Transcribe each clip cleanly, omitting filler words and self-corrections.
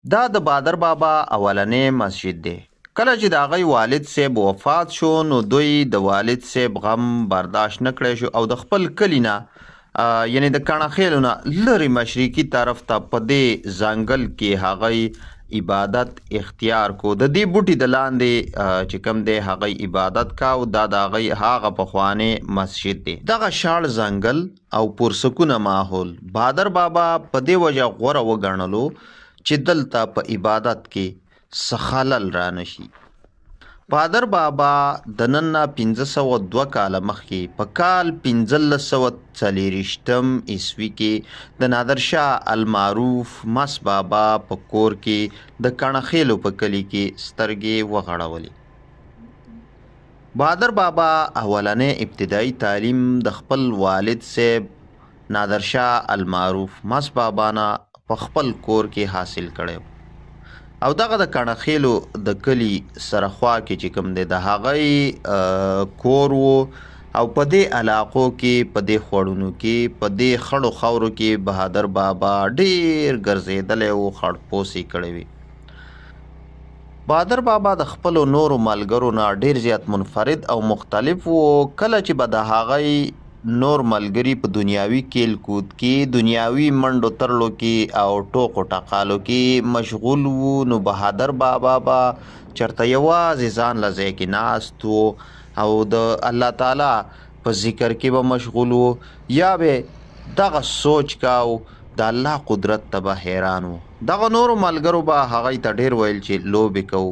دا د بادر بابا اولنې مسجد دی. کله چې د هغوی والد صاحب وفات شو نو دوی د والد صاحب غم برداشت نه کړی شو او د خپل کلي نه یعنی د کڼخیلو نه لرې مشرقي طرف ته په دې ځنګل کې هغوی عبادت اختیار کو. د دې بوټي د لاندې چې کوم دی هغوی عبادت کاو. دا د هغوی هغه پخوانی مسجد دی. دغه شاړ ځنګل او پرسکونه ماحول بادر بابا په دې وجه غوره وګڼلو چې دلته په عبادت کې څه خلل را نشي. بادر بابا د نن نه 1502 کاله مخکې په کال 1540 عیسوي کې د نادرشاه المعروف مس بابا په کور کې د کڼخیلو په کلي کې سترګې وغړولې. بادر بابا اولنې ابتدایي تعلیم د خپل والد صاحب نادرشاه المعروف مس بابا نه په خپل کور کې حاصل کړی او دغه د کڼخیلو د کلي سره خوا کې چې کوم دی د هغوی کور و او په دې علاقو کې په دې خوړونو کې په دې خړو خاورو کې بهادر بابا ډیر ګرځېدلی و، خړپوسې کړی وي. بهادر بابا د خپلو نورو ملګرو نه ډیر زیات منفرد او مختلف و. کله چې به د هغوی نور ملګري په دنیاوي کیل کود کې دنیاوي منډو ترلو کې او ټوکو ټقالو کې مشغول وو نو بهادر بابا به چرته یوازې ځان له ځای کې ناست و او د الله تعالی په ذکر کې به مشغول و یا به دغه سوچ کاو د الله قدرت ته به حیران و. دغه نورو ملګرو به هغوی ته ډیر ویل چې لوبې کوو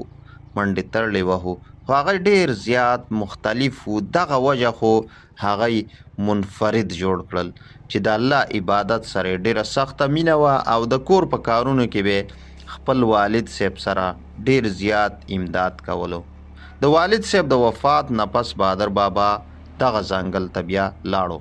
منډې ترلې وهو خو هغوی ډیر زیات مختلف و. دغه وجه خو هغوی منفرد جوړ کړل چې د الله عبادت سره ډیره سخته مینه وه او د کور په کارونو کې به خپل والد صاحب سره ډیر زیات امداد کولو. د والد صاحب د وفات نه پس بهادر بابا دغه ځنګل ته بیا لاړو.